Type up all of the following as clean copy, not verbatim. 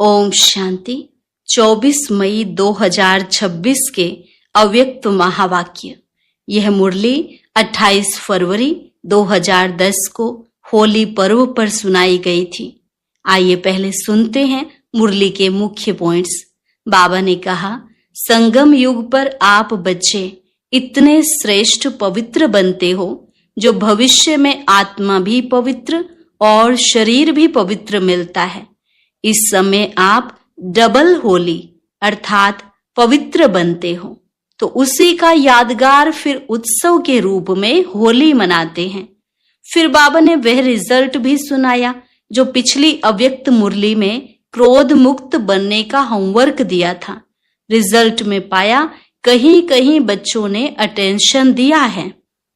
ओम शांति। 24 मई 2026 के अव्यक्त महावाक्य। यह मुरली 28 फरवरी 2010 को होली पर्व पर सुनाई गई थी। आइए पहले सुनते हैं मुरली के मुख्य पॉइंट्स। बाबा ने कहा, संगम युग पर आप बच्चे इतने श्रेष्ठ पवित्र बनते हो जो भविष्य में आत्मा भी पवित्र और शरीर भी पवित्र मिलता है। इस समय आप डबल होली अर्थात पवित्र बनते हो, तो उसी का यादगार फिर उत्सव के रूप में होली मनाते हैं। फिर बाबा ने वह रिजल्ट भी सुनाया जो पिछली अव्यक्त मुरली में क्रोध मुक्त बनने का होमवर्क दिया था। रिजल्ट में पाया कहीं कहीं बच्चों ने अटेंशन दिया है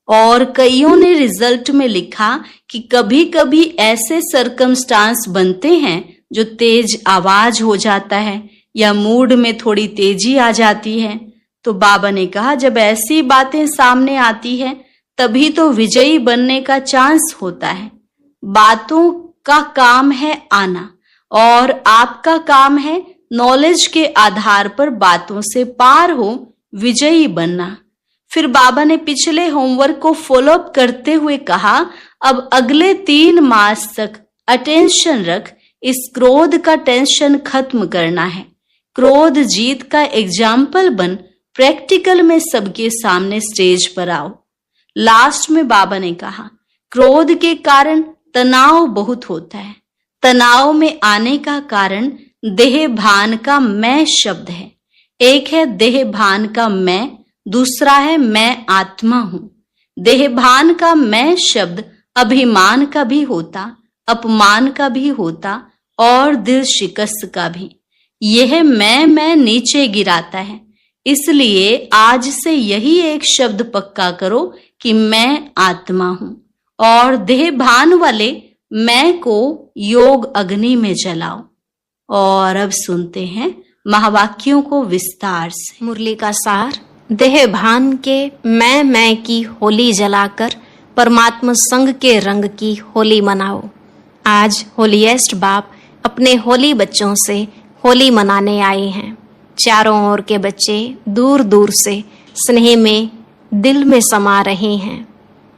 और कईयों ने रिजल्ट में लिखा कि कभी कभी ऐसे सरकमस्टांस बनते हैं जो तेज आवाज हो जाता है या मूड में थोड़ी तेजी आ जाती है। तो बाबा ने कहा, जब ऐसी बातें सामने आती है तभी तो विजयी बनने का चांस होता है। बातों का काम है आना और आपका काम है नॉलेज के आधार पर बातों से पार हो विजयी बनना। फिर बाबा ने पिछले होमवर्क को फॉलो अप करते हुए कहा, अब अगले 3 मास तक अटेंशन रख, इस क्रोध का टेंशन खत्म करना है। क्रोध जीत का एग्जाम्पल बन, प्रैक्टिकल में सबके सामने स्टेज पर आओ। लास्ट में बाबा ने कहा, क्रोध के कारण तनाव बहुत होता है। तनाव में आने का कारण देह भान का मैं शब्द है। एक है देह भान का मैं, दूसरा है मैं आत्मा हूं। देह भान का मैं शब्द अभिमान का भी होता, अपमान का भी होता और दिल शिकस्त का भी। यह मैं नीचे गिराता है। इसलिए आज से यही एक शब्द पक्का करो कि मैं आत्मा हूं और देह भान वाले मैं को योग अग्नि में जलाओ। और अब सुनते हैं महावाक्यों को विस्तार से। मुरली का सार। देह भान के मैं की होली जलाकर परमात्मा संग के रंग की होली मनाओ। आज होलीएस्ट बाप अपने होली बच्चों से होली मनाने आए हैं। चारों ओर के बच्चे दूर दूर से स्नेह में दिल में समा रहे हैं।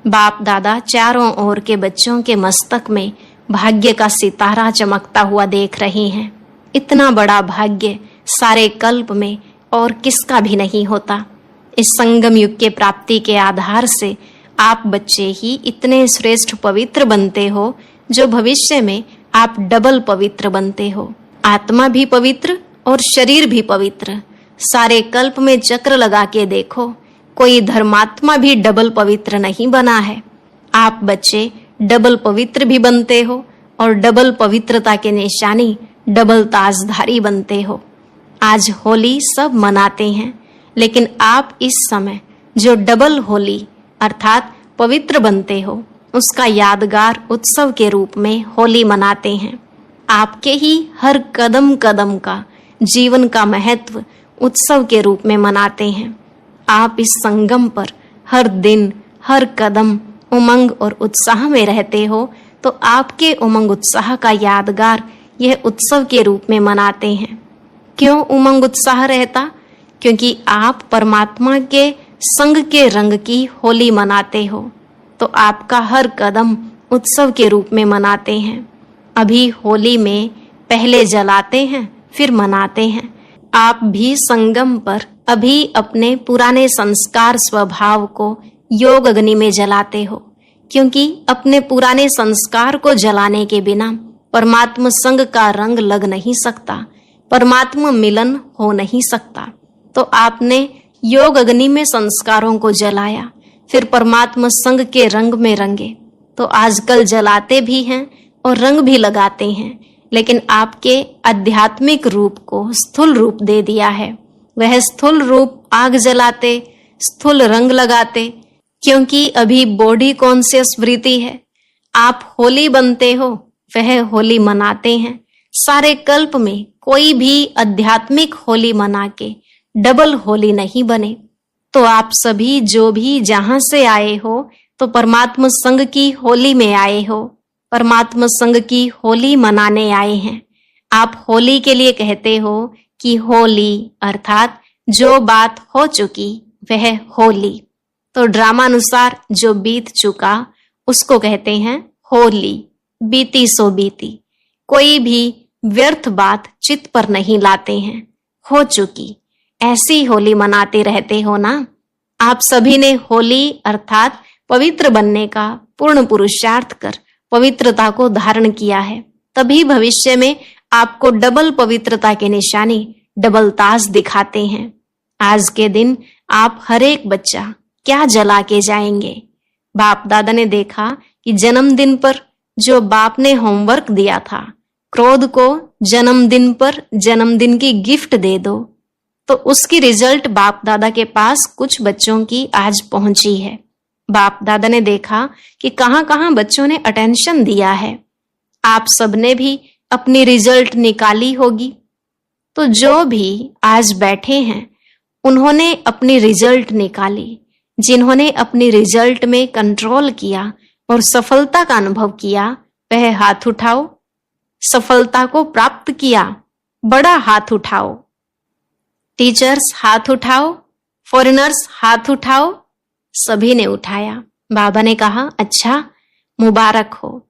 बाप दादा चारों ओर के बच्चों के मस्तक में भाग्य का सितारा चमकता हुआ देख रहे हैं। इतना बड़ा भाग्य सारे कल्प में और किसका भी नहीं होता। इस संगम युग के प्राप्ति के आधार से आप बच्चे ही इतने श्रेष्ठ पवित्र बनते हो जो भविष्य में आप डबल पवित्र बनते हो। आत्मा भी पवित्र और शरीर भी पवित्र। सारे कल्प में चक्र लगा के देखो, कोई धर्मात्मा भी डबल पवित्र नहीं बना है। आप बच्चे डबल पवित्र भी बनते हो और डबल पवित्रता के निशानी डबल ताजधारी बनते हो। आज होली सब मनाते हैं, लेकिन आप इस समय जो डबल होली अर्थात पवित्र बनते हो उसका यादगार उत्सव के रूप में होली मनाते हैं। आपके ही हर कदम कदम का जीवन का महत्व उत्सव के रूप में मनाते हैं। आप इस संगम पर हर दिन हर कदम उमंग और उत्साह में रहते हो, तो आपके उमंग उत्साह का यादगार यह उत्सव के रूप में मनाते हैं। क्यों उमंग उत्साह रहता? क्योंकि आप परमात्मा के संग के रंग की होली मनाते हो, तो आपका हर कदम उत्सव के रूप में मनाते हैं। अभी होली में पहले जलाते हैं फिर मनाते हैं। आप भी संगम पर अभी अपने पुराने संस्कार स्वभाव को योग अग्नि में जलाते हो, क्योंकि अपने पुराने संस्कार को जलाने के बिना परमात्मा संग का रंग लग नहीं सकता, परमात्मा मिलन हो नहीं सकता। तो आपने योग अग्नि में संस्कारों को जलाया, फिर परमात्मा संग के रंग में रंगे। तो आजकल जलाते भी हैं और रंग भी लगाते हैं, लेकिन आपके आध्यात्मिक रूप को स्थूल रूप दे दिया है। वह स्थूल रूप आग जलाते, स्थूल रंग लगाते, क्योंकि अभी बॉडी कॉन्शियस वृत्ति है। आप होली बनते हो, वह होली मनाते हैं। सारे कल्प में कोई भी आध्यात्मिक होली मना के डबल होली नहीं बने। तो आप सभी जो भी जहां से आए हो, तो परमात्मा संग की होली में आए हो, परमात्मा संग की होली मनाने आए हैं। आप होली के लिए कहते हो कि होली अर्थात जो बात हो चुकी वह होली। तो ड्रामानुसार जो बीत चुका उसको कहते हैं होली, बीती सो बीती। कोई भी व्यर्थ बात चित्त पर नहीं लाते हैं, हो चुकी। ऐसी होली मनाते रहते हो ना। आप सभी ने होली अर्थात पवित्र बनने का पूर्ण पुरुषार्थ कर पवित्रता को धारण किया है, तभी भविष्य में आपको डबल पवित्रता के निशानी, डबल ताज दिखाते हैं। आज के दिन आप हर एक बच्चा क्या जला के जाएंगे। बाप दादा ने देखा कि जन्मदिन पर जो बाप ने होमवर्क दिया था, क्रोध को जन्मदिन पर जन्मदिन की गिफ्ट दे दो, तो उसकी रिजल्ट बाप दादा के पास कुछ बच्चों की आज पहुंची है। बाप दादा ने देखा कि कहां कहां बच्चों ने अटेंशन दिया है। आप सबने भी अपनी रिजल्ट निकाली होगी। तो जो भी आज बैठे हैं उन्होंने अपनी रिजल्ट निकाली। जिन्होंने अपनी रिजल्ट में कंट्रोल किया और सफलता का अनुभव किया, वह हाथ उठाओ। सफलता को प्राप्त किया, बड़ा हाथ उठाओ। टीचर्स हाथ उठाओ, फॉरेनर्स हाथ उठाओ। सभी ने उठाया। बाबा ने कहा, अच्छा, मुबारक हो।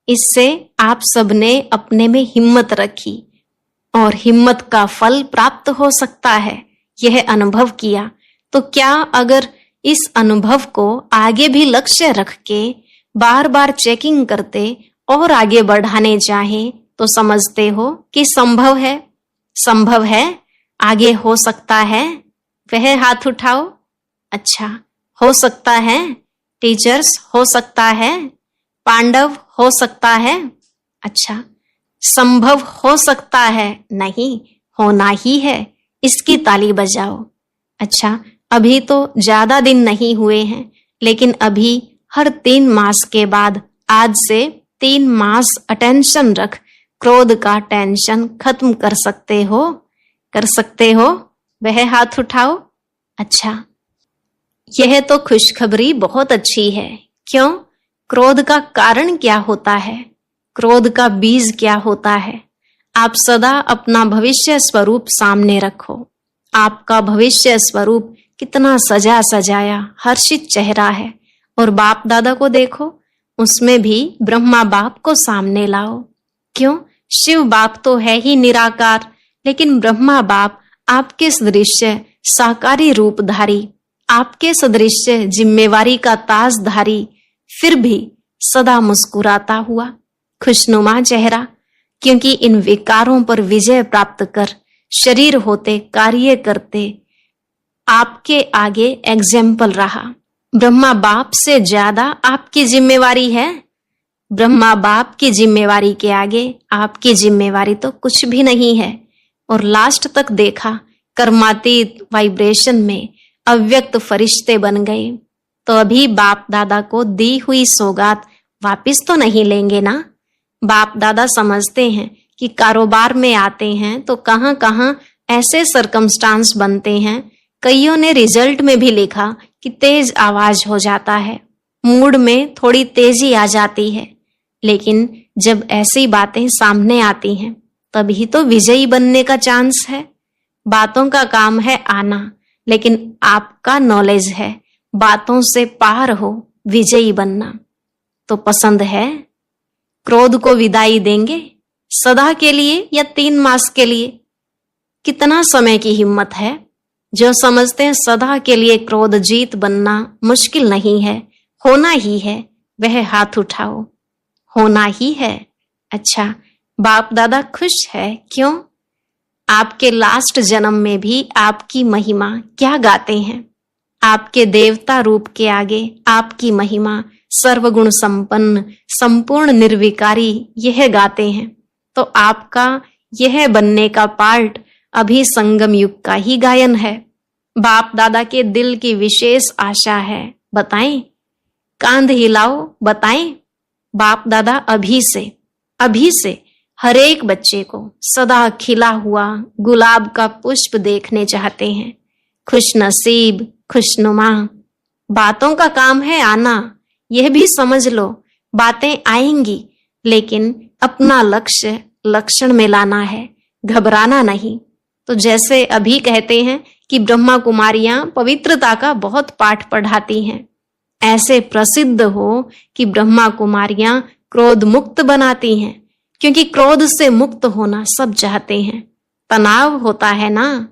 इससे आप सबने अपने में हिम्मत रखी और हिम्मत का फल प्राप्त हो सकता है, यह अनुभव किया। तो क्या अगर इस अनुभव को आगे भी लक्ष्य रख के बार बार चेकिंग करते और आगे बढ़ाने चाहें, तो समझते हो कि संभव है? संभव है, आगे हो सकता है। वह हाथ उठाओ। अच्छा, हो सकता है। टीचर्स, हो सकता है। पांडव, हो सकता है। अच्छा, संभव हो सकता है, नहीं, होना ही है। इसकी ताली बजाओ। अच्छा, अभी तो ज्यादा दिन नहीं हुए हैं, लेकिन अभी हर 3 मास के बाद आज से 3 मास अटेंशन रख क्रोध का टेंशन खत्म कर सकते हो। कर सकते हो? वह हाथ उठाओ। अच्छा, यह तो खुशखबरी बहुत अच्छी है। क्यों? क्रोध का कारण क्या होता है? क्रोध का बीज क्या होता है? आप सदा अपना भविष्य स्वरूप सामने रखो। आपका भविष्य स्वरूप कितना सजा सजाया हर्षित चेहरा है। और बाप दादा को देखो, उसमें भी ब्रह्मा बाप को सामने लाओ। क्यों? शिव बाप तो है ही निराकार, लेकिन ब्रह्मा बाप आपके सदृश्य साकारी रूपधारी, आपके सदृश्य जिम्मेवारी का ताजधारी, फिर भी सदा मुस्कुराता हुआ खुशनुमा चेहरा। क्योंकि इन विकारों पर विजय प्राप्त कर शरीर होते कार्य करते आपके आगे एग्जाम्पल रहा। ब्रह्मा बाप से ज्यादा आपकी जिम्मेवारी है। ब्रह्मा बाप की जिम्मेवारी के आगे आपकी जिम्मेवारी तो कुछ भी नहीं है। और लास्ट तक देखा, कर्मातीत वाइब्रेशन में अव्यक्त फरिश्ते बन गए। तो अभी बाप दादा को दी हुई सौगात वापिस तो नहीं लेंगे ना। बाप दादा समझते हैं कि कारोबार में आते हैं तो कहां कहां ऐसे सरकमस्टांस बनते हैं। कईयों ने रिजल्ट में भी लिखा कि तेज आवाज हो जाता है, मूड में थोड़ी तेजी आ जाती है। लेकिन जब ऐसी बातें सामने आती हैं, तभी तो विजयी बनने का चांस है। बातों का काम है आना, लेकिन आपका नॉलेज है बातों से पार हो विजयी बनना। तो पसंद है? क्रोध को विदाई देंगे सदा के लिए या 3 मास के लिए? कितना समय की हिम्मत है। जो समझते हैं सदा के लिए क्रोध जीत बनना मुश्किल नहीं है, होना ही है, वह हाथ उठाओ। होना ही है। अच्छा, बाप दादा खुश है। क्यों? आपके लास्ट जन्म में भी आपकी महिमा क्या गाते हैं। आपके देवता रूप के आगे आपकी महिमा सर्वगुण संपन्न, संपूर्ण निर्विकारी, यह गाते हैं। तो आपका यह बनने का पार्ट अभी संगम युग का ही गायन है। बाप दादा के दिल की विशेष आशा है, बताएं? कांध हिलाओ, बताएं? बाप दादा अभी से हर एक बच्चे को सदा खिला हुआ गुलाब का पुष्प देखने चाहते हैं। खुश नसीब, खुशनुमा। बातों का काम है आना, यह भी समझ लो। बातें आएंगी, लेकिन अपना लक्ष्य लक्षण में लाना है, घबराना नहीं। तो जैसे अभी कहते हैं कि ब्रह्मा कुमारियां पवित्रता का बहुत पाठ पढ़ाती हैं, ऐसे प्रसिद्ध हो कि ब्रह्मा कुमारियां क्रोध मुक्त बनाती हैं, क्योंकि क्रोध से मुक्त होना सब चाहते हैं। तनाव होता है ना,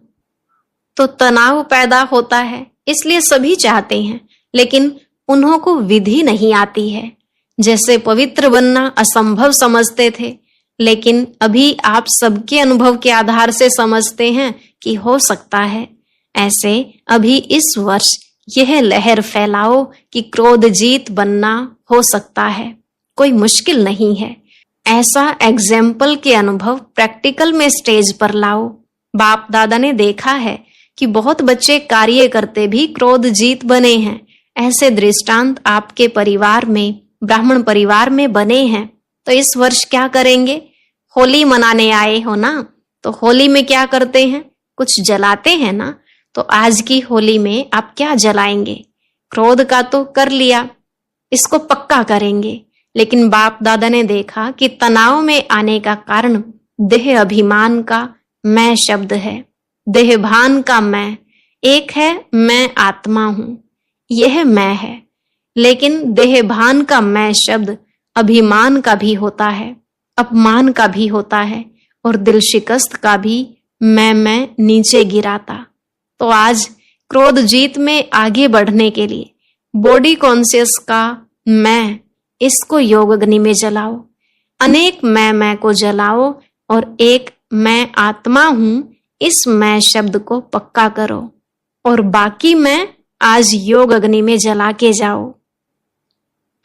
तो तनाव पैदा होता है, इसलिए सभी चाहते हैं, लेकिन उन्हों को विधि नहीं आती है। जैसे पवित्र बनना असंभव समझते थे, लेकिन अभी आप सबके अनुभव के आधार से समझते हैं कि हो सकता है। ऐसे अभी इस वर्ष यह लहर फैलाओ कि क्रोध जीत बनना हो सकता है, कोई मुश्किल नहीं है। ऐसा एग्जाम्पल के अनुभव प्रैक्टिकल में स्टेज पर लाओ। बाप दादा ने देखा है कि बहुत बच्चे कार्य करते भी क्रोध जीत बने हैं। ऐसे दृष्टांत आपके परिवार में, ब्राह्मण परिवार में बने हैं। तो इस वर्ष क्या करेंगे? होली मनाने आए हो ना, तो होली में क्या करते हैं? कुछ जलाते हैं ना। तो आज की होली में आप क्या जलाएंगे? क्रोध का तो कर लिया, इसको पक्का करेंगे। लेकिन बाप दादा ने देखा कि तनाव में आने का कारण देह अभिमान का मैं शब्द है, देह भान का मैं। एक है मैं आत्मा हूं, यह मैं है, लेकिन देह भान का मैं शब्द अभिमान का भी होता है, अपमान का भी होता है, और दिल शिकस्त का भी मैं नीचे गिराता। तो आज क्रोध जीत में आगे बढ़ने के लिए बॉडी कॉन्शियस का मैं, इसको योग अग्नि में जलाओ। अनेक मैं को जलाओ और एक मैं आत्मा हूं, इस मैं शब्द को पक्का करो, और बाकी मैं आज योग अग्नि में जला के जाओ।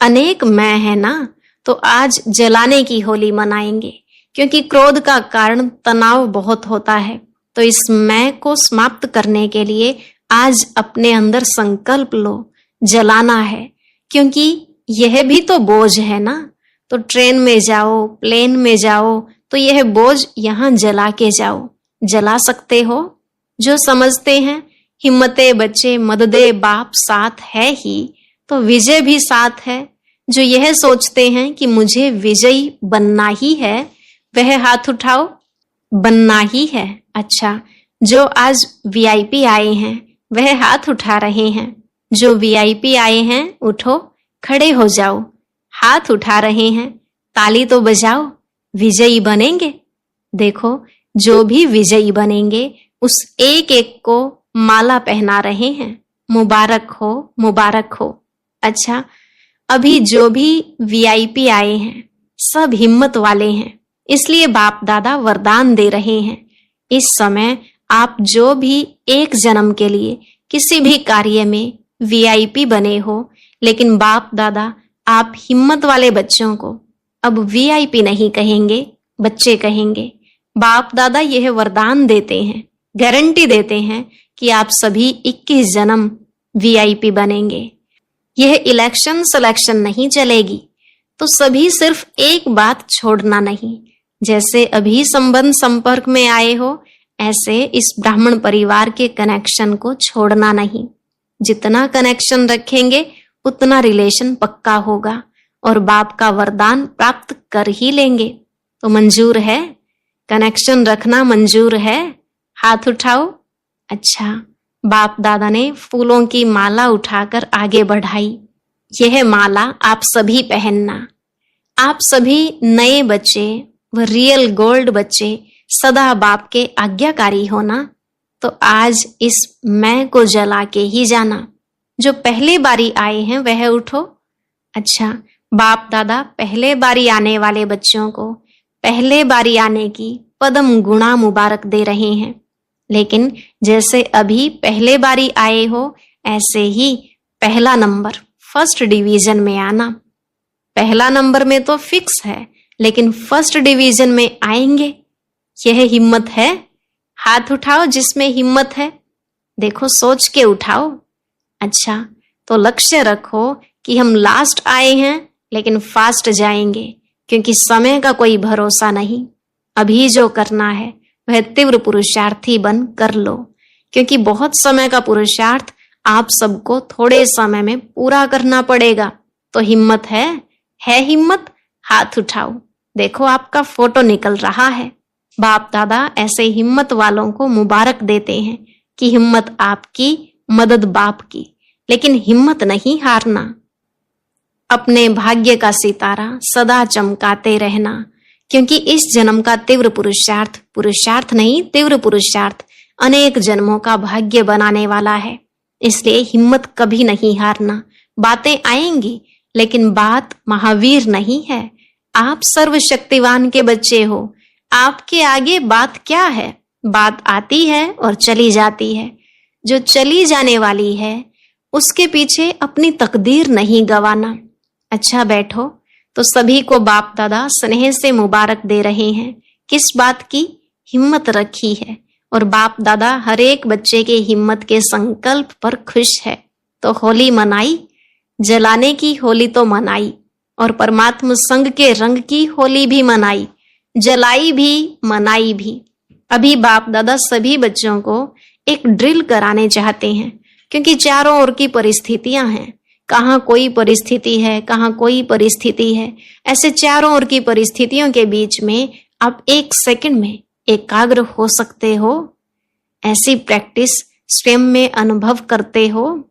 अनेक मैं है ना, तो आज जलाने की होली मनाएंगे, क्योंकि क्रोध का कारण तनाव बहुत होता है। तो इस मैं को समाप्त करने के लिए आज अपने अंदर संकल्प लो, जलाना है, क्योंकि यह भी तो बोझ है ना। तो ट्रेन में जाओ, प्लेन में जाओ, तो यह बोझ यहां जला के जाओ। जला सकते हो? जो समझते हैं हिम्मते बच्चे मददे बाप साथ है ही, तो विजय भी साथ है। जो यह सोचते हैं कि मुझे विजयी बनना ही है, वह हाथ उठाओ। बनना ही है। अच्छा, जो आज वीआईपी आए हैं वह हाथ उठा रहे हैं। जो वीआईपी आए हैं उठो, खड़े हो जाओ। हाथ उठा रहे हैं, ताली तो बजाओ। विजयी बनेंगे। देखो, जो भी विजयी बनेंगे उस एक एक को माला पहना रहे हैं। मुबारक हो, मुबारक हो। अच्छा, अभी जो भी वीआईपी आए हैं सब हिम्मत वाले हैं, इसलिए बाप दादा वरदान दे रहे हैं। इस समय आप जो भी एक जन्म के लिए किसी भी कार्य में वीआईपी बने हो, लेकिन बाप दादा आप हिम्मत वाले बच्चों को अब वीआईपी नहीं कहेंगे, बच्चे कहेंगे। बाप दादा यह वरदान देते हैं, गारंटी देते हैं कि आप सभी 21 जन्म वीआईपी बनेंगे। यह इलेक्शन सिलेक्शन नहीं चलेगी। तो सभी सिर्फ एक बात छोड़ना नहीं। जैसे अभी संबंध संपर्क में आए हो, ऐसे इस ब्राह्मण परिवार के कनेक्शन को छोड़ना नहीं। जितना कनेक्शन रखेंगे उतना रिलेशन पक्का होगा और बाप का वरदान प्राप्त कर ही लेंगे। तो मंजूर है? कनेक्शन रखना मंजूर है? हाथ उठाओ। अच्छा, बाप दादा ने फूलों की माला उठाकर आगे बढ़ाई। यह माला आप सभी पहनना। आप सभी नए बच्चे व रियल गोल्ड बच्चे सदा बाप के आज्ञाकारी होना। तो आज इस मैं को जला के ही जाना। जो पहले बारी आए हैं वह उठो। अच्छा, बाप दादा पहले बारी आने वाले बच्चों को पहले बारी आने की पदम गुणा मुबारक दे रहे हैं। लेकिन जैसे अभी पहले बारी आए हो, ऐसे ही पहला नंबर फर्स्ट डिवीजन में आना। पहला नंबर में तो फिक्स है, लेकिन फर्स्ट डिवीजन में आएंगे। यह हिम्मत है? हाथ उठाओ जिसमें हिम्मत है। देखो, सोच के उठाओ। अच्छा, तो लक्ष्य रखो कि हम लास्ट आए हैं लेकिन फास्ट जाएंगे, क्योंकि समय का कोई भरोसा नहीं। अभी जो करना है वह तीव्र पुरुषार्थी बन कर लो, क्योंकि बहुत समय का पुरुषार्थ आप सबको थोड़े समय में पूरा करना पड़ेगा। तो हिम्मत है हिम्मत? हाथ उठाओ। देखो आपका फोटो निकल रहा है। बाप दादा ऐसे हिम्मत वालों को मुबारक देते हैं कि हिम्मत आपकी, मदद बाप की, लेकिन हिम्मत नहीं हारना। अपने भाग्य का सितारा सदा चमकाते रहना, क्योंकि इस जन्म का तीव्र पुरुषार्थ, पुरुषार्थ नहीं तीव्र पुरुषार्थ, अनेक जन्मों का भाग्य बनाने वाला है। इसलिए हिम्मत कभी नहीं हारना। बातें आएंगी, लेकिन बात महावीर नहीं है। आप सर्वशक्तिवान के बच्चे हो। आपके आगे बात क्या है? बात आती है और चली जाती है। जो चली जाने वाली है उसके पीछे अपनी तकदीर नहीं गंवाना। अच्छा बैठो। तो सभी को बाप दादा स्नेह से मुबारक दे रहे हैं। किस बात की? हिम्मत रखी है, और बाप दादा हर एक बच्चे के हिम्मत के संकल्प पर खुश है। तो होली मनाई, जलाने की होली तो मनाई, और परमात्मा संग के रंग की होली भी मनाई, जलाई भी, मनाई भी। अभी बाप दादा सभी बच्चों को एक ड्रिल कराने चाहते हैं, क्योंकि चारों ओर की परिस्थितियां हैं। कहाँ कोई परिस्थिति है, कहाँ कोई परिस्थिति है। ऐसे चारों ओर की परिस्थितियों के बीच में आप एक सेकंड में एकाग्र हो सकते हो। ऐसी प्रैक्टिस स्वयं में अनुभव करते हो।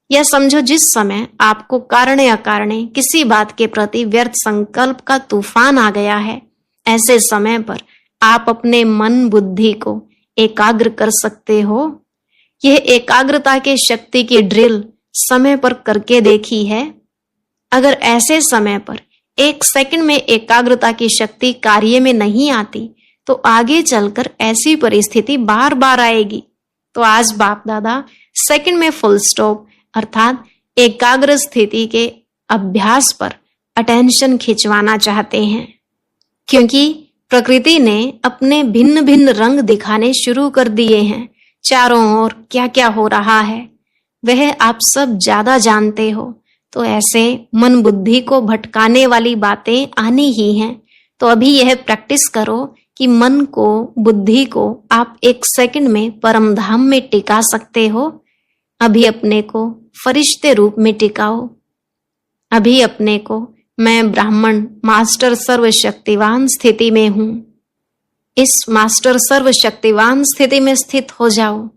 या समझो जिस समय आपको कारणे अकारणे किसी बात के प्रति व्यर्थ संकल्प का तूफान आ गया है, ऐसे समय पर आप अपने मन बुद्धि को एकाग्र कर सकते हो। यह एकाग्रता के शक्ति की ड्रिल समय पर करके देखी है। अगर ऐसे समय पर एक सेकंड में एकाग्रता की शक्ति कार्य में नहीं आती, तो आगे चलकर ऐसी परिस्थिति बार बार आएगी। तो आज बाप दादा सेकंड में फुल स्टॉप अर्थात एकाग्र स्थिति के अभ्यास पर अटेंशन खिंचवाना चाहते हैं, क्योंकि प्रकृति ने अपने भिन्न भिन्न रंग दिखाने शुरू कर दिए हैं। चारों ओर क्या क्या हो रहा है वह आप सब ज्यादा जानते हो। तो ऐसे मन बुद्धि को भटकाने वाली बातें आनी ही हैं। तो अभी यह प्रैक्टिस करो कि मन को, बुद्धि को आप एक सेकंड में परम धाम में टिका सकते हो। अभी अपने को फरिश्ते रूप में टिकाओ। अभी अपने को मैं ब्राह्मण मास्टर सर्वशक्तिवान स्थिति में हूं, इस मास्टर सर्वशक्तिवान स्थिति में स्थित हो जाओ।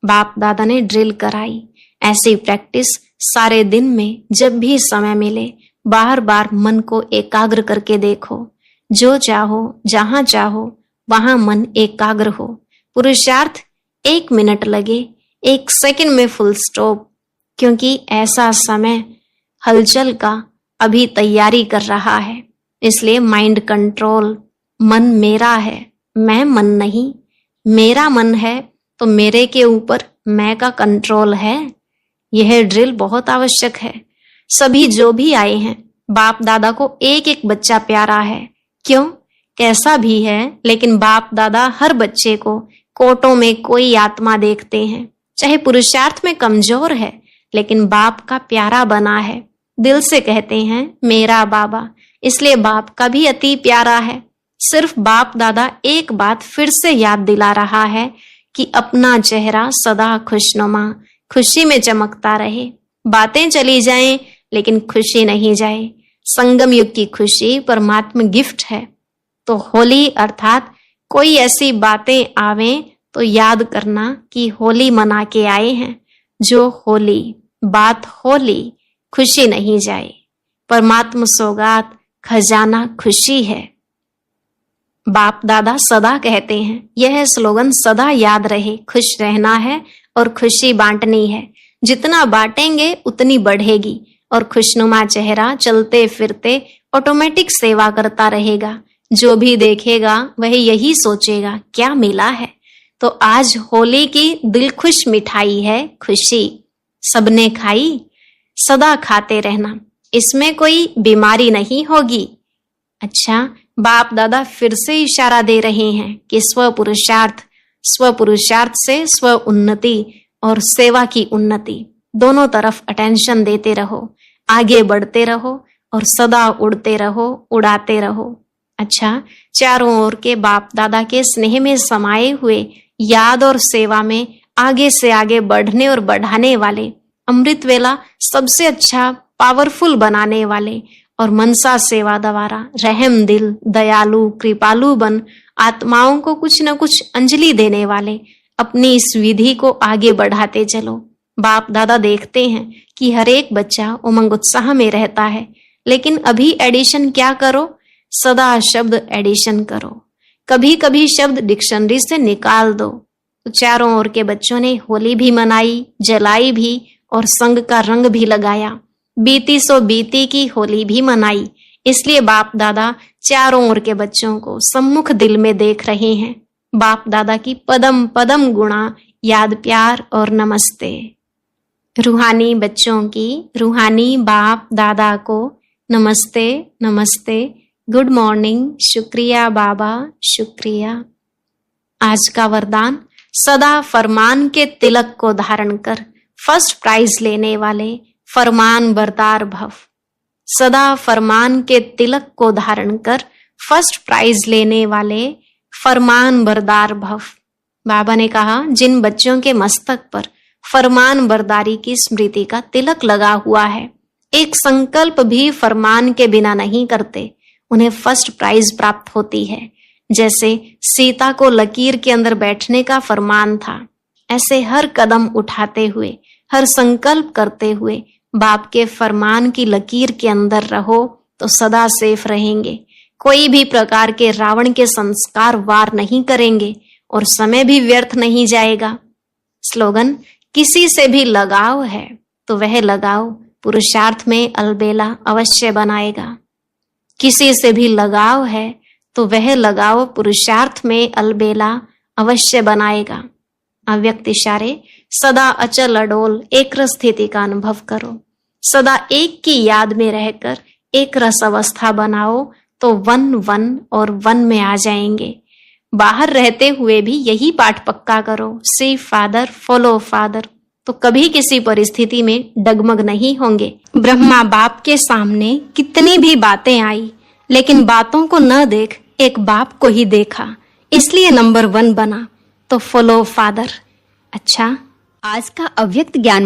बाप दादा ने ड्रिल कराई। ऐसी प्रैक्टिस सारे दिन में जब भी समय मिले बार बार मन को एकाग्र करके देखो। जो चाहो, जहां चाहो, वहां मन एकाग्र हो। पुरुषार्थ 1 मिनट लगे, 1 सेकंड में फुल स्टॉप, क्योंकि ऐसा समय हलचल का अभी तैयारी कर रहा है। इसलिए माइंड कंट्रोल। मन मेरा है, मैं मन नहीं। मेरा मन है तो मेरे के ऊपर मैं का कंट्रोल है। यह ड्रिल बहुत आवश्यक है। सभी जो भी आए हैं, बाप दादा को एक एक बच्चा प्यारा है। क्यों? कैसा भी है, लेकिन बाप दादा हर बच्चे को कोटों में कोई आत्मा देखते हैं। चाहे पुरुषार्थ में कमजोर है, लेकिन बाप का प्यारा बना है। दिल से कहते हैं मेरा बाबा, इसलिए बाप का भी अति प्यारा है। सिर्फ बाप दादा एक बात फिर से याद दिला रहा है कि अपना चेहरा सदा खुशनुमा, खुशी में चमकता रहे। बातें चली जाएं, लेकिन खुशी नहीं जाए। संगम युग की खुशी परमात्मा गिफ्ट है। तो होली अर्थात कोई ऐसी बातें आवें तो याद करना कि होली मना के आए हैं। जो होली, बात होली, खुशी नहीं जाए। परमात्मा सौगात, खजाना खुशी है। बाप दादा सदा कहते हैं, यह स्लोगन सदा याद रहे। खुश रहना है और खुशी बांटनी है। जितना बांटेंगे उतनी बढ़ेगी, और खुशनुमा चेहरा चलते फिरते ऑटोमेटिक सेवा करता रहेगा। जो भी देखेगा वह यही सोचेगा क्या मिला है। तो आज होली की दिल खुश मिठाई है खुशी। सबने खाई, सदा खाते रहना, इसमें कोई बीमारी नहीं होगी। अच्छा, बाप दादा फिर से इशारा दे रहे हैं कि स्व पुरुषार्थ से स्व उन्नति और सेवा की उन्नति, दोनों तरफ अटेंशन देते रहो। आगे बढ़ते रहो और सदा उड़ते रहो, उड़ाते रहो। अच्छा, चारों ओर के बाप दादा के स्नेह में समाये हुए याद और सेवा में आगे से आगे बढ़ने और बढ़ाने वाले, अमृत वेला सबसे अच्छा पावरफुल बनाने वाले और मनसा सेवा द्वारा रहम दिल, दयालु, कृपालु बन आत्माओं को कुछ न कुछ अंजलि देने वाले अपनी इस विधि को आगे बढ़ाते चलो। बाप दादा देखते हैं कि हर एक बच्चा उमंग उत्साह में रहता है, लेकिन अभी एडिशन क्या करो? सदा शब्द एडिशन करो। कभी कभी शब्द डिक्शनरी से निकाल दो। तो चारों ओर के बच्चों ने होली भी मनाई, जलाई भी और संग का रंग भी लगाया। बीती सो बीती की होली भी मनाई। इसलिए बाप दादा चारों ओर के बच्चों को सम्मुख दिल में देख रहे हैं। बाप दादा की पदम पदम गुणा, याद, प्यार और नमस्ते। रूहानी बच्चों की रूहानी बाप दादा को नमस्ते नमस्ते, गुड मॉर्निंग, शुक्रिया बाबा, शुक्रिया। आज का वरदान, सदा फरमान के तिलक को धारण कर फर्स्ट प्राइज लेने वाले फरमान बरदार भव। सदा फरमान के तिलक को धारण कर फर्स्ट प्राइज लेने वाले फरमान बरदार भव। बाबा ने कहा, जिन बच्चों के मस्तक पर फरमान बरदारी की स्मृति का तिलक लगा हुआ है, एक संकल्प भी फरमान के बिना नहीं करते, उन्हें फर्स्ट प्राइज प्राप्त होती है। जैसे सीता को लकीर के अंदर बैठने का फरमान था, ऐसे हर कदम उठाते हुए, हर संकल्प करते हुए बाप के फरमान की लकीर के अंदर रहो तो सदा सेफ रहेंगे। कोई भी प्रकार के रावण के संस्कार वार नहीं करेंगे और समय भी व्यर्थ नहीं जाएगा। स्लोगन, किसी से भी लगाव है तो वह लगाव पुरुषार्थ में अलबेला अवश्य बनाएगा। किसी से भी लगाव है तो वह लगाव पुरुषार्थ में अलबेला अवश्य बनाएगा। अव्यक्त इशारे, सदा अचल अडोल एक रस स्थिति का अनुभव करो। सदा एक की याद में रहकर एक रस अवस्था बनाओ तो वन वन और वन में आ जाएंगे। बाहर रहते हुए भी यही पाठ पक्का करो, सी फादर फॉलो फादर, तो कभी किसी परिस्थिति में डगमग नहीं होंगे। ब्रह्मा बाप के सामने कितनी भी बातें आई, लेकिन बातों को न देख एक बाप को ही देखा, इसलिए नंबर 1 बना। तो फॉलो फादर। अच्छा, आज का अव्यक्त ज्ञान